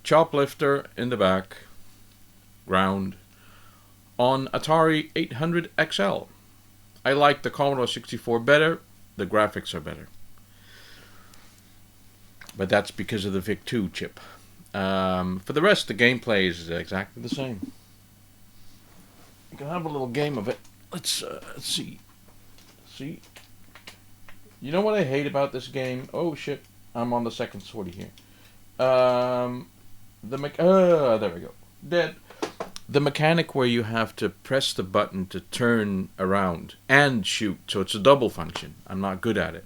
Choplifter in the background on Atari 800 XL. I like the Commodore 64 better. The graphics are better. But that's because of the VIC-2 chip. For the rest, the gameplay is exactly the same. You can have a little game of it. Let's see. See? You know what I hate about this game? Oh shit, I'm on the second sortie here. There we go. Dead. The mechanic where you have to press the button to turn around and shoot, so it's a double function. I'm not good at it.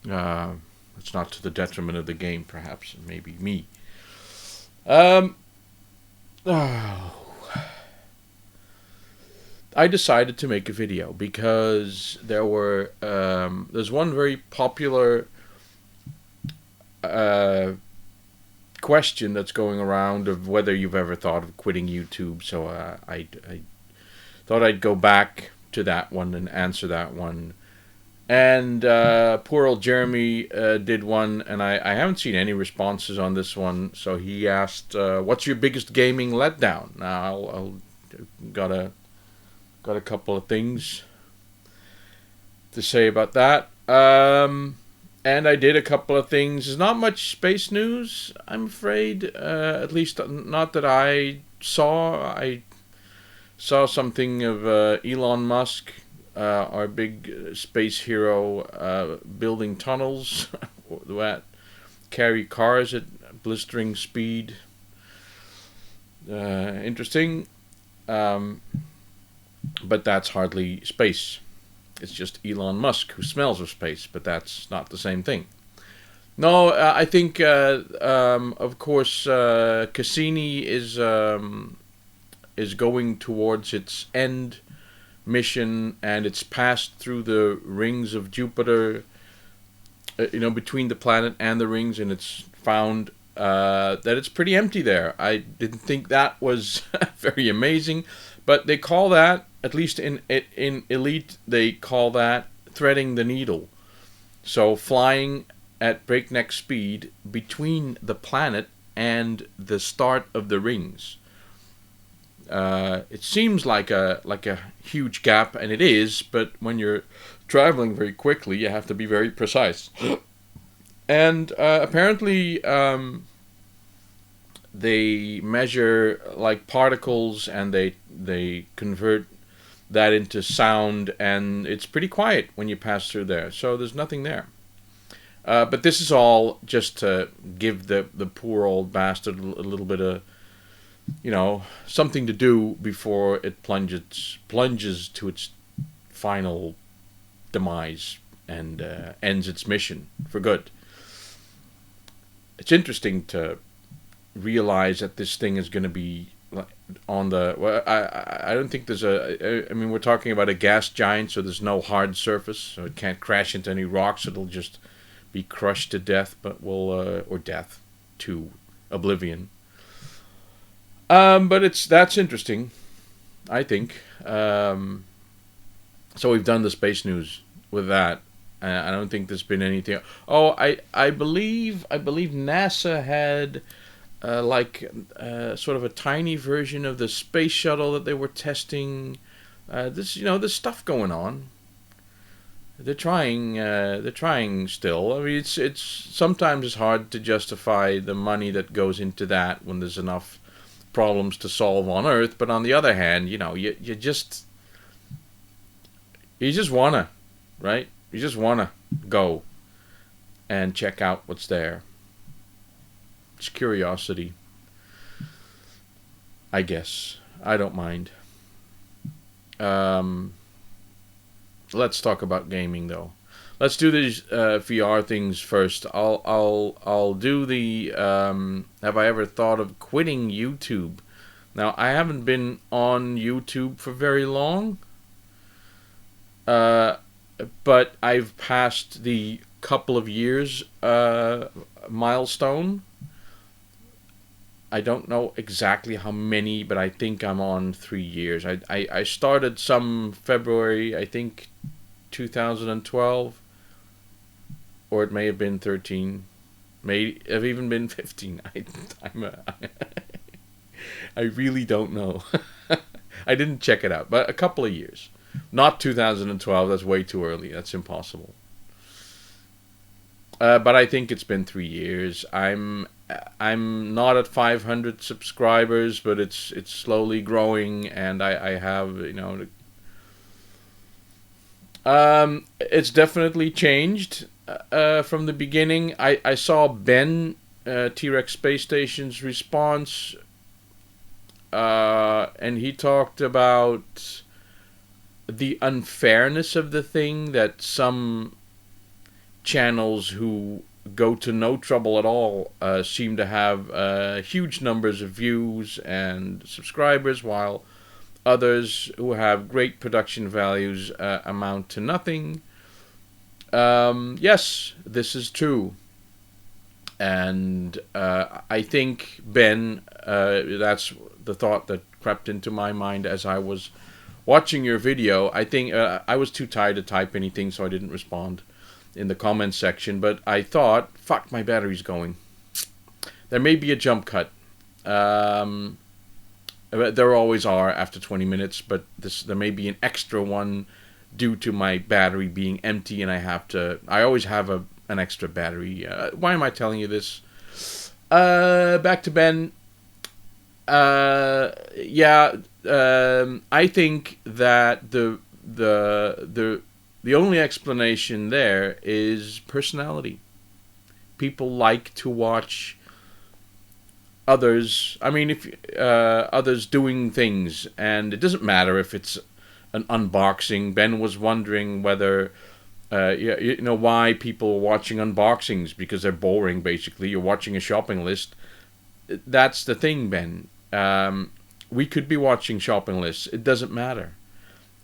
It's not to the detriment of the game, perhaps. Maybe me. I decided to make a video because there's one very popular question that's going around of whether you've ever thought of quitting YouTube. So I thought I'd go back to that one and answer that one. And poor old Jeremy did one, and I haven't seen any responses on this one. So he asked, "What's your biggest gaming letdown?" Now I'll got a couple of things to say about that. And I did a couple of things. There's not much space news, I'm afraid. At least not that I saw. I saw something of Elon Musk, our big space hero, building tunnels that carry cars at blistering speed. Interesting. But that's hardly space. It's just Elon Musk who smells of space, but that's not the same thing. No, I think, of course, Cassini is going towards its end mission, and it's passed through the rings of Jupiter, between the planet and the rings, and it's found that it's pretty empty there. I didn't think that was very amazing, but they call that, at least in Elite, they call that threading the needle. So flying at breakneck speed between the planet and the start of the rings. It seems like a huge gap, and it is, but when you're traveling very quickly, you have to be very precise. And apparently, they measure like particles, and they convert that into sound, and it's pretty quiet when you pass through there. So there's nothing there. But this is all just to give the poor old bastard a little bit of, something to do before it plunges to its final demise and ends its mission for good. It's interesting to realize that this thing is going to be on the... Well, I don't think there's we're talking about a gas giant, so there's no hard surface, so it can't crash into any rocks. It'll just be crushed to death, or death to oblivion. But that's interesting, I think. So we've done the space news with that. I don't think there's been anything. Oh, I believe NASA had sort of a tiny version of the space shuttle that they were testing. There's stuff going on. They're trying still. I mean, it's sometimes it's hard to justify the money that goes into that when there's enough problems to solve on Earth. But on the other hand, you just wanna, right? You just wanna go and check out what's there. It's curiosity, I guess. I don't mind. Let's talk about gaming, though. Let's do these VR things first. I'll do the have I ever thought of quitting YouTube? Now, I haven't been on YouTube for very long, but I've passed the couple of years milestone. I don't know exactly how many, but I think I'm on 3 years. I started some February, I think 2012, or it may have been 13, may have even been 15. I really don't know. I didn't check it out, but a couple of years. Not 2012, that's way too early. That's impossible. But I think it's been 3 years. I'm not at 500 subscribers, but it's slowly growing, and I have, it's definitely changed from the beginning. I saw Ben, T-Rex Space Station's response, and he talked about the unfairness of the thing, that some channels who go to no trouble at all seem to have huge numbers of views and subscribers, while others who have great production values amount to nothing. Yes, this is true. And I think, Ben, that's the thought that crept into my mind as I was watching your video. I think I was too tired to type anything, so I didn't respond in the comments section. But I thought, fuck, my battery's going. There may be a jump cut. There always are after 20 minutes, but there may be an extra one due to my battery being empty, and I always have an extra battery. Why am I telling you this? Back to Ben. I think that the only explanation there is personality. People like to watch others. I mean, if others doing things, and it doesn't matter if it's an unboxing. Ben was wondering whether why people are watching unboxings, because they're boring. Basically, you're watching a shopping list. That's the thing, Ben. We could be watching shopping lists. It doesn't matter.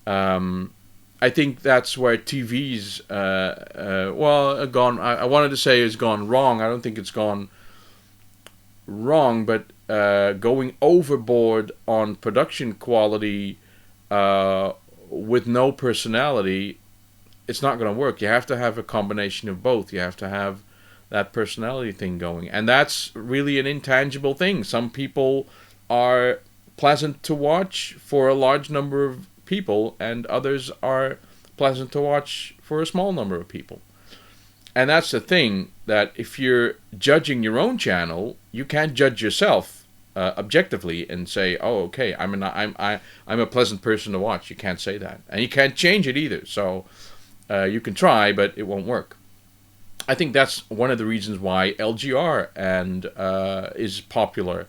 I think that's where TV's gone. I wanted to say it's gone wrong. I don't think it's gone wrong, but going overboard on production quality with no personality, it's not going to work. You have to have a combination of both. You have to have that personality thing going, and that's really an intangible thing. Some people are pleasant to watch for a large number of people, and others are pleasant to watch for a small number of people. And that's the thing, that if you're judging your own channel, you can't judge yourself objectively and say, "Oh, okay, I'm a pleasant person to watch." You can't say that, and you can't change it either. So you can try, but it won't work. I think that's one of the reasons why LGR is popular,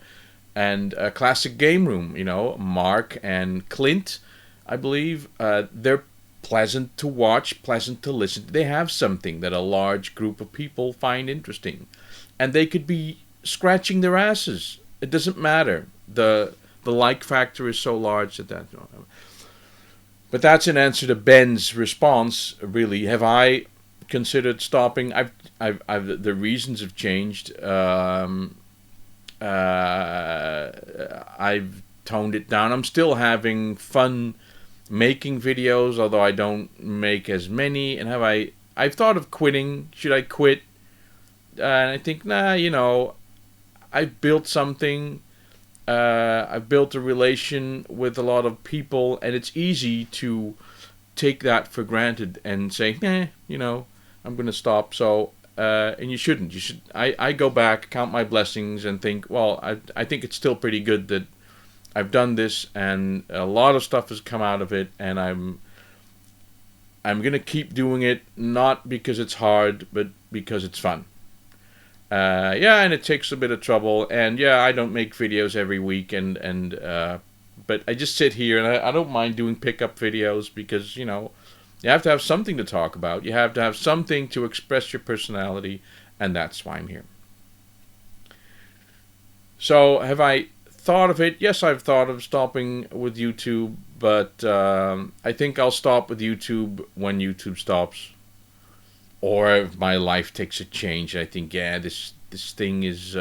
and Classic Game Room. Mark and Clint, I believe, they're pleasant to watch, pleasant to listen to. They have something that a large group of people find interesting, and they could be scratching their asses. It doesn't matter. The like factor is so large that. But that's an answer to Ben's response. Really, have I considered stopping? The reasons have changed. I've toned it down. I'm still having fun making videos, although I don't make as many. And I've thought of quitting. Should I quit? And I think, I've built something. I've built a relation with a lot of people, and it's easy to take that for granted and say, I'm going to stop. So, and you shouldn't. You should. I go back, count my blessings, and think, well, I think it's still pretty good that I've done this, and a lot of stuff has come out of it, and I'm going to keep doing it, not because it's hard, but because it's fun. And it takes a bit of trouble, and I don't make videos every week, but I just sit here, and I don't mind doing pickup videos, because you have to have something to talk about. You have to have something to express your personality, and that's why I'm here. So, have I thought of it? Yes, I've thought of stopping with YouTube, but I think I'll stop with YouTube when YouTube stops. Or if my life takes a change, I think, this this thing is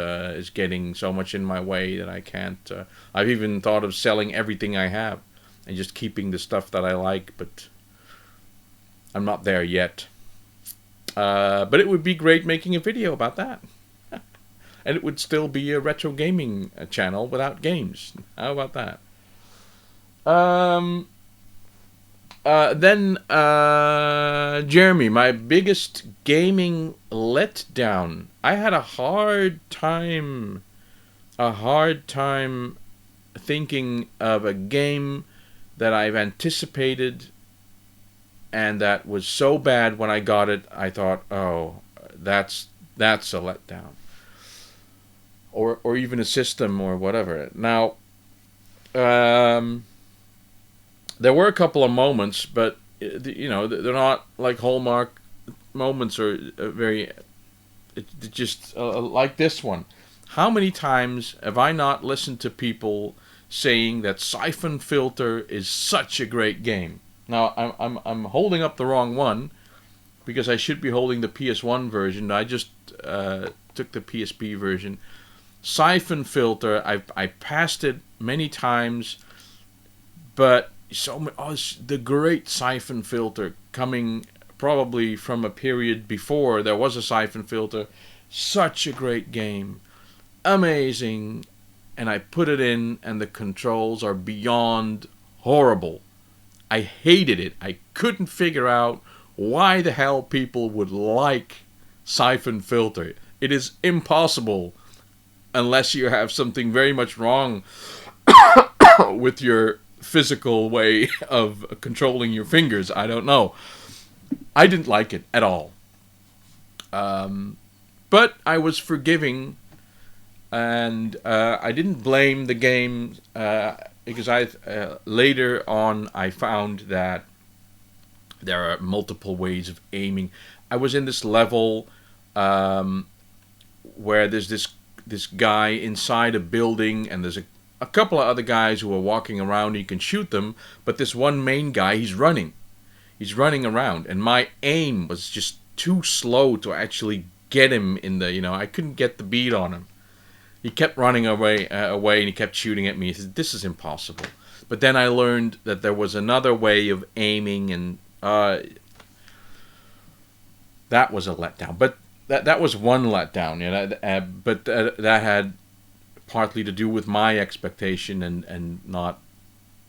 getting so much in my way that I can't. I've even thought of selling everything I have and just keeping the stuff that I like, but I'm not there yet. But it would be great making a video about that. And it would still be a retro gaming channel without games. How about that? Then Jeremy, my biggest gaming letdown. I had a hard time thinking of a game that I've anticipated and that was so bad when I got it, I thought, oh, that's a letdown. Or even a system or whatever. Now, there were a couple of moments, but they're not like Hallmark moments or very just like this one. How many times have I not listened to people saying that Siphon Filter is such a great game? Now I'm holding up the wrong one because I should be holding the PS1 version. I just took the PSP version. Siphon Filter, I passed it many times, but the great Siphon Filter coming probably from a period before there was a Siphon Filter. Such a great game, amazing, and I put it in, and the controls are beyond horrible. I hated it. I couldn't figure out why the hell people would like Siphon Filter. It is impossible. Unless you have something very much wrong with your physical way of controlling your fingers. I don't know. I didn't like it at all. But I was forgiving, and I didn't blame the game because later on I found that there are multiple ways of aiming. I was in this level where there's this guy inside a building, and there's a couple of other guys who are walking around. You can shoot them, but this one main guy, he's running around, and my aim was just too slow to actually get him in the, I couldn't get the beat on him. He kept running away, and he kept shooting at me. He said, "This is impossible." But then I learned that there was another way of aiming, and that was a letdown. But that was one letdown, but that had partly to do with my expectation and not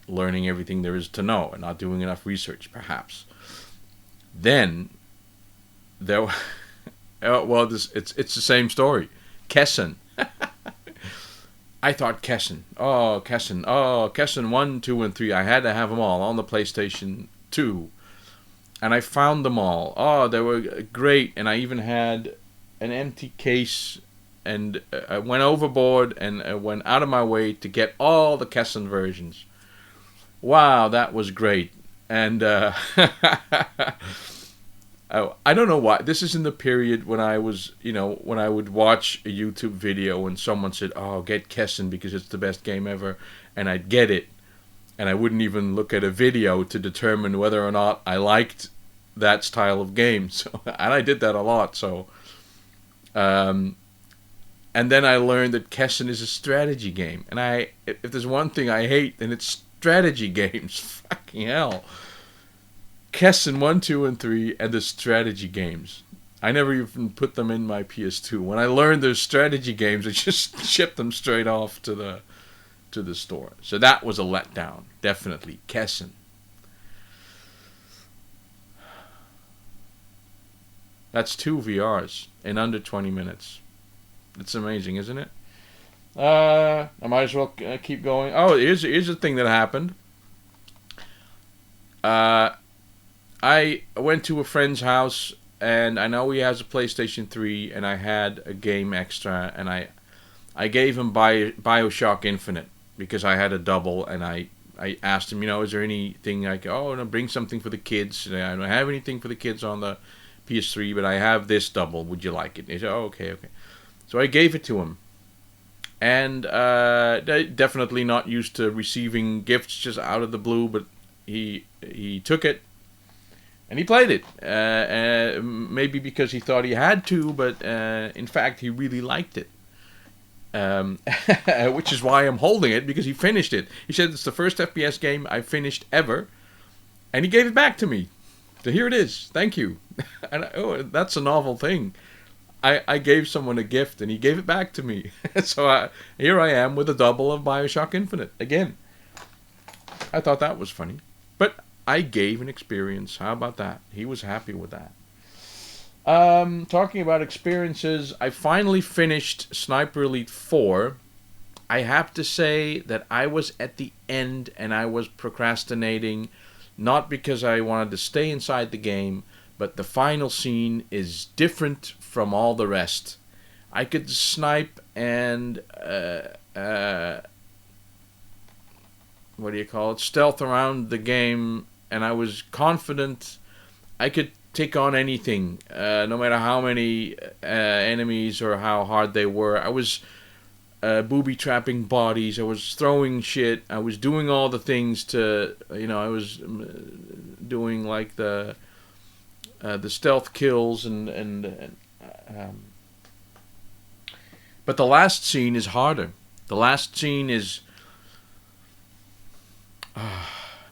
learning everything there is to know and not doing enough research, perhaps. Then there, it's the same story. Kessen. I thought Kessen 1, 2, and 3. I had to have them all on the PlayStation 2. And I found them all. Oh, they were great. And I even had an empty case. And I went overboard and went out of my way to get all the Kessen versions. Wow, that was great. And oh, I don't know why. This is in the period when I was, when I would watch a YouTube video and someone said, "Oh, get Kessen because it's the best game ever." And I'd get it. And I wouldn't even look at a video to determine whether or not I liked that style of game. So, and I did that a lot. So, and then I learned that Kessen is a strategy game. And if there's one thing I hate, then it's strategy games. Fucking hell. Kessen 1, 2, and 3, and the strategy games. I never even put them in my PS2. When I learned there's strategy games, I just shipped them straight off to the store. So that was a letdown, definitely. Kessen. That's 2 VRs in under 20 minutes. It's amazing, isn't it? I might as well keep going. Oh, here's a thing that happened. I went to a friend's house, and I know he has a PlayStation 3, and I had a game extra, and I gave him BioShock Infinite because I had a double, and I asked him, is there anything no, bring something for the kids. I don't have anything for the kids on the PS3, but I have this double. Would you like it? And he said, "Oh, okay." So I gave it to him, and definitely not used to receiving gifts just out of the blue, but he took it, And he played it. Maybe because he thought he had to, but in fact he really liked it. Which is why I'm holding it, because he finished it. He said it's the first FPS game I finished ever, and he gave it back to me. So here it is. Thank you. And that's a novel thing. I gave someone a gift, and he gave it back to me. So here I am with a double of Bioshock Infinite again. I thought that was funny, but I gave an experience. How about that? He was happy with that. Talking about experiences, I finally finished Sniper Elite 4. I have to say that I was at the end and I was procrastinating, not because I wanted to stay inside the game, but the final scene is different from all the rest. I could snipe and what do you call it? Stealth around the game, and I was confident I could take on anything, no matter how many enemies or how hard they were. I was booby trapping bodies. I was throwing shit. I was doing all the things to, I was doing like the stealth kills but the last scene is harder. The last scene is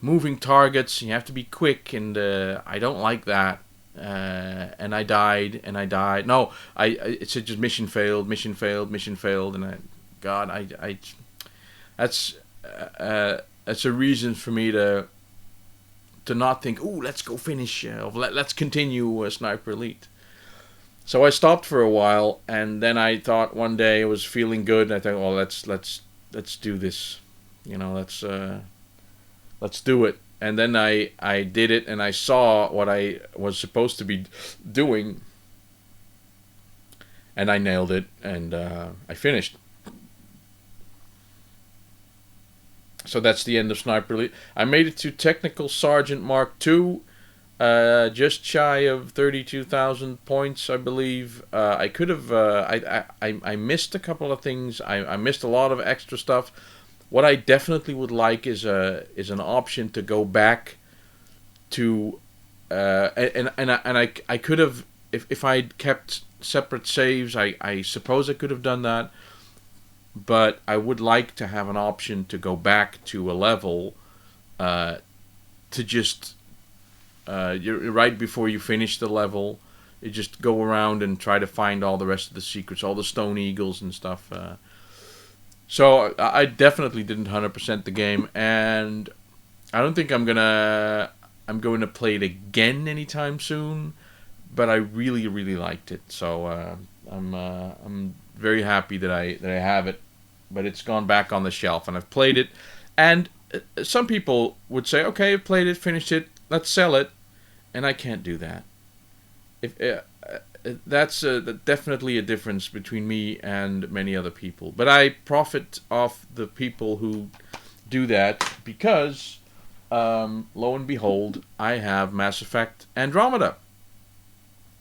moving targets. You have to be quick, and I don't like that. And I died. No, it said just mission failed, and that's a reason for me to not think, ooh, let's go finish, let's continue Sniper Elite. So I stopped for a while, and then I thought one day I was feeling good, and I thought, well, let's do this, let's do it. And then I did it, and I saw what I was supposed to be doing, and I nailed it, and I finished. So that's the end of Sniper Elite. I made it to Technical Sergeant Mark II, just shy of 32,000 points, I believe. I could have. I missed a couple of things. I missed a lot of extra stuff. What I definitely would like is an option to go back to, and I could have, if I'd kept separate saves, I suppose I could have done that. But I would like to have an option to go back to a level, to just right before you finish the level, you just go around and try to find all the rest of the secrets, all the stone eagles and stuff. So I definitely didn't 100% the game, and I don't think I'm going to play it again anytime soon. But I really, really liked it, so I'm very happy that I have it. But it's gone back on the shelf, and I've played it. And some people would say, okay, I've played it, finished it, let's sell it. And I can't do that. That's definitely a difference between me and many other people. But I profit off the people who do that because, lo and behold, I have Mass Effect Andromeda.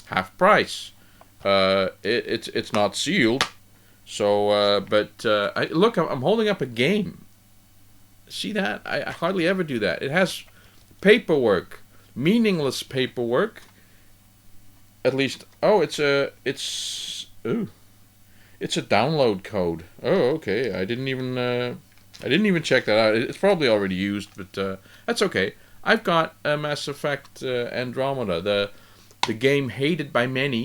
Half price. It's not sealed. So, look, I'm holding up a game. See that? I hardly ever do that. It has paperwork, meaningless paperwork. At least, it's a download code. Oh, okay. I didn't even check that out. It's probably already used, but that's okay. I've got Mass Effect Andromeda, the game hated by many.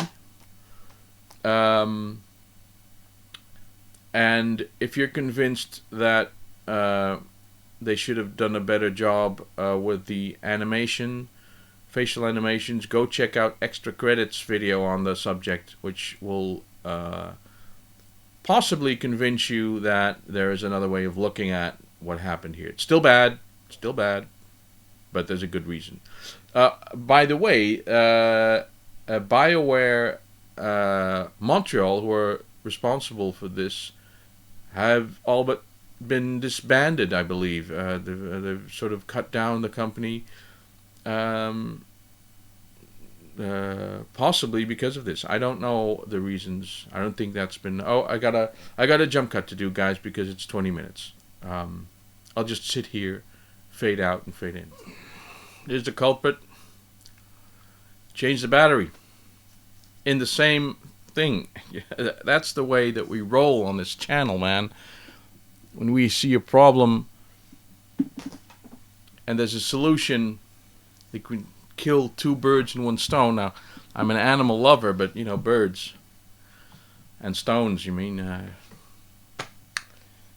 And if you're convinced that they should have done a better job with the animation, facial animations, go check out Extra Credits video on the subject, which will possibly convince you that there is another way of looking at what happened here. It's still bad, but there's a good reason. By the way, BioWare Montreal, who are responsible for this, have all but been disbanded, I believe. They've sort of cut down the company, possibly because of this. I don't know the reasons. I don't think that's been. Oh, I got a jump cut to do, guys, because it's 20 minutes. I'll just sit here, fade out and fade in. Here's the culprit. change the battery. In the same thing. That's the way that we roll on this channel, man. When we see a problem and there's a solution, they can kill two birds in one stone. Now, I'm an animal lover, but you know, birds and stones, you mean. Here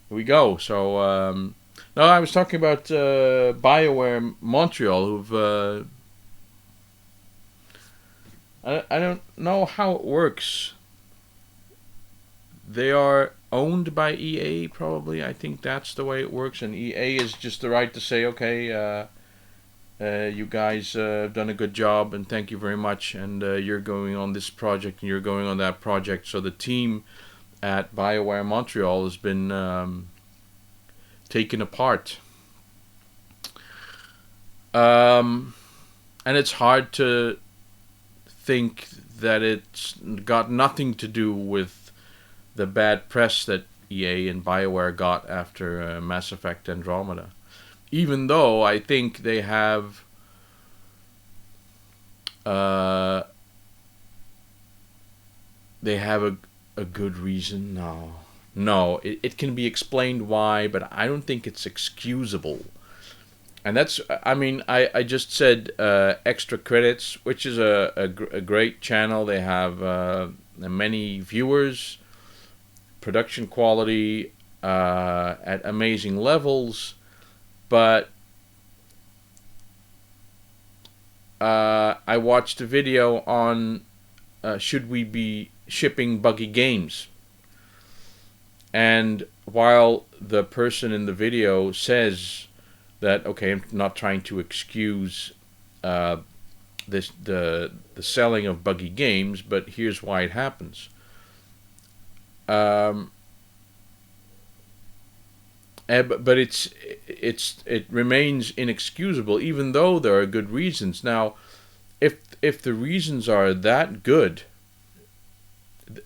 we go. So, no, I was talking about BioWare Montreal, who've... I don't know how it works. They are owned by EA, probably. I think that's the way it works. And EA is just the right to say, okay, you guys have done a good job, and thank you very much. And you're going on this project, and you're going on that project. So the team at BioWare Montreal has been taken apart. And it's hard to think that it's got nothing to do with the bad press that EA and BioWare got after Mass Effect Andromeda. Even though I think they have a good reason. No, it can be explained why, but I don't think it's excusable. And that's, I mean, I just said Extra Credits, which is a great channel. They have many viewers, production quality at amazing levels, but I watched a video on should we be shipping buggy games? And while the person in the video says that, okay, I'm not trying to excuse the selling of buggy games, but here's why it happens. But it remains inexcusable, even though there are good reasons. Now, if the reasons are that good,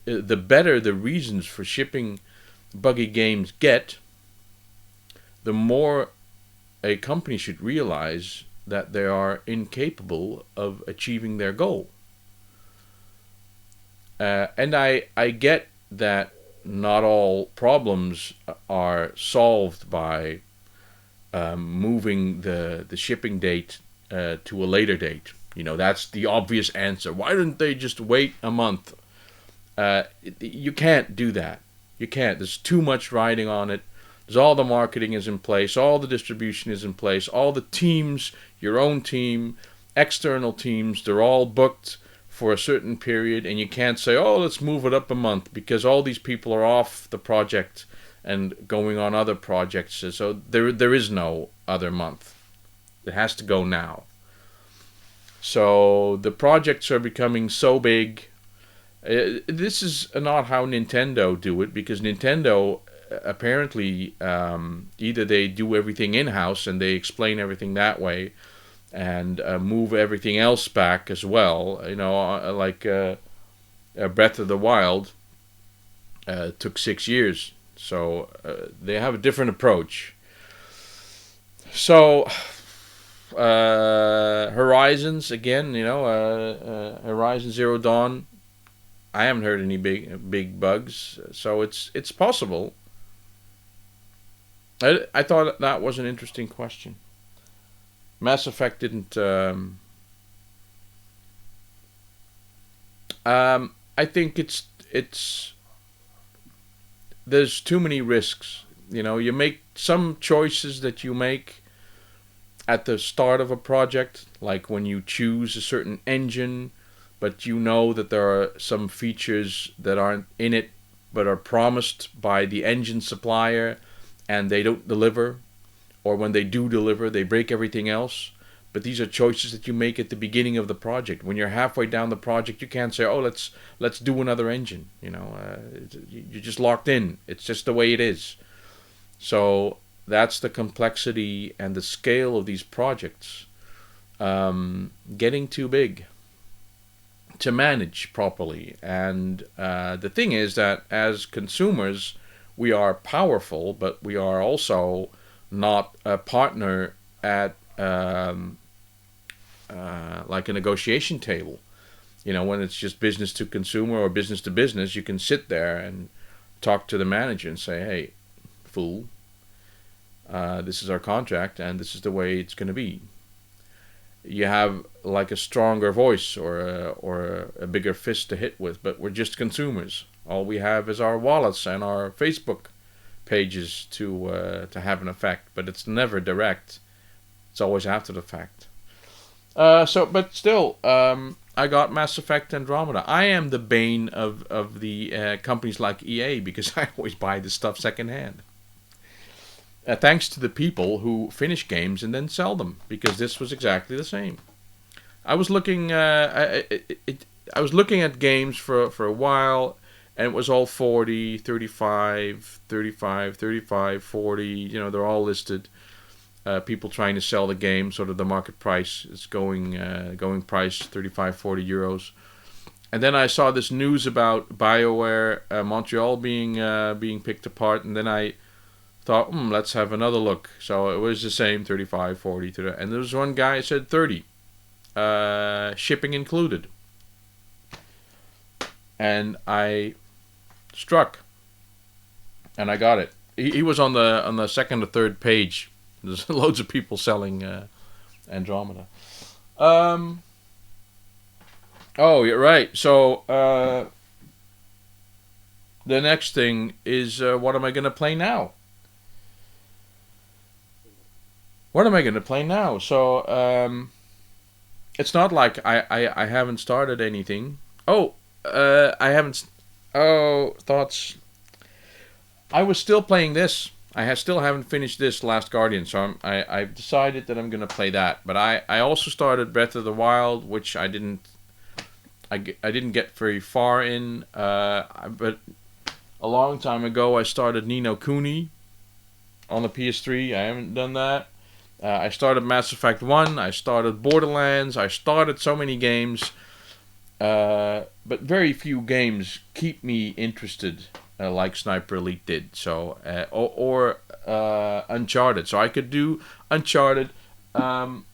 the better the reasons for shipping buggy games get, the more a company should realize that they are incapable of achieving their goal. And I get that not all problems are solved by moving the shipping date to a later date. You know, that's the obvious answer. Why didn't they just wait a month? You can't do that. You can't. There's too much riding on it. There's all the marketing is in place, all the distribution is in place, all the teams, your own team, external teams, they're all booked for a certain period, and you can't say, oh, let's move it up a month, because all these people are off the project and going on other projects. So there is no other month. It has to go now. So the projects are becoming so big. This is not how Nintendo do it, because Nintendo apparently either they do everything in-house and they explain everything that way and move everything else back as well. You know, like Breath of the Wild took 6 years. So they have a different approach. So Horizons, again, you know, Horizon Zero Dawn, I haven't heard any big bugs, so it's possible. I thought that was an interesting question. Mass Effect didn't. I think it's. There's too many risks. You know, you make some choices that you make at the start of a project, like when you choose a certain engine, but you know that there are some features that aren't in it, but are promised by the engine supplier, and they don't deliver, or when they do deliver, they break everything else. But these are choices that you make at the beginning of the project. When you're halfway down the project, you can't say, "Oh, let's do another engine." You know, you're just locked in. It's just the way it is. So that's the complexity and the scale of these projects, getting too big to manage properly. And the thing is that as consumers, we are powerful, but we are also not a partner at like a negotiation table. When it's just business to consumer or business to business, you can sit there and talk to the manager and say, "Hey, fool, this is our contract, and this is the way it's going to be." You have like a stronger voice or a bigger fist to hit with, but we're just consumers. All we have is our wallets and our Facebook pages to have an effect, but it's never direct. It's always after the fact. But still, I got Mass Effect Andromeda. I am the bane of the companies like EA because I always buy this stuff secondhand. Thanks to the people who finish games and then sell them, because this was exactly the same. I was looking, I was looking at games for a while, and it was all 40, 35, 35, 35, 40. They're all listed. People trying to sell the game, sort of the market price is going price 35, 40 euros. And then I saw this news about BioWare Montreal being picked apart, and then I thought, let's have another look. So it was the same, 35, 40, and there was one guy who said 30, shipping included. And I struck, and I got it. He was on the second or third page. There's loads of people selling Andromeda. Oh, you're right. So the next thing is, what am I going to play now? What am I going to play now? So it's not like I haven't started anything. I haven't. Thoughts. I was still playing this. Still haven't finished this Last Guardian, so I've decided that I'm going to play that. But I also started Breath of the Wild, which I didn't get very far in. But a long time ago, I started Ni no Kuni on the PS3. I haven't done that. I started Mass Effect 1. I started Borderlands. I started so many games. But very few games keep me interested like Sniper Elite did. So or Uncharted. So I could do Uncharted. There's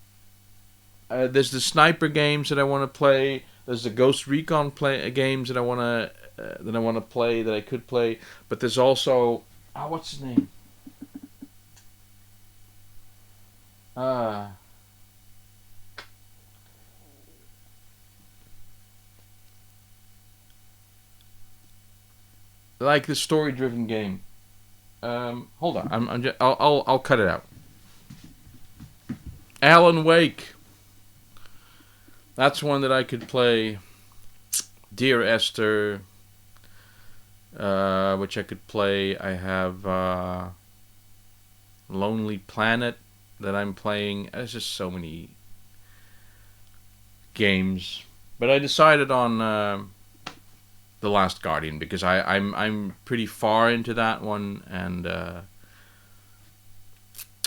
the Sniper games that I want to play. There's the Ghost Recon games that I want to play, that I could play. But there's also what's his name? Like the story-driven game. Hold on, I'll cut it out. Alan Wake. That's one that I could play. Dear Esther, which I could play. I have Lonely Planet that I'm playing. There's just so many games, but I decided on The Last Guardian because I'm pretty far into that one, and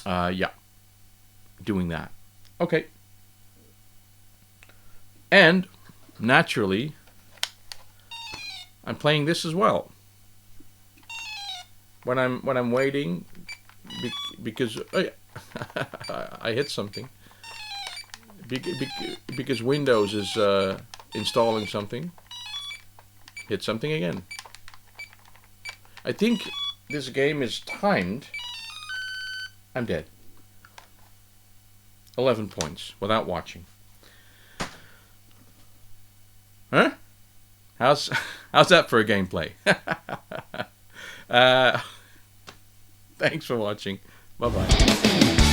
yeah, doing that. Okay, and naturally, I'm playing this as well. When I'm waiting, because I hit something. Because Windows is installing something. Hit something again. I think this game is timed. I'm dead. 11 points without watching. Huh? How's that for a gameplay? Thanks for watching. Bye-bye.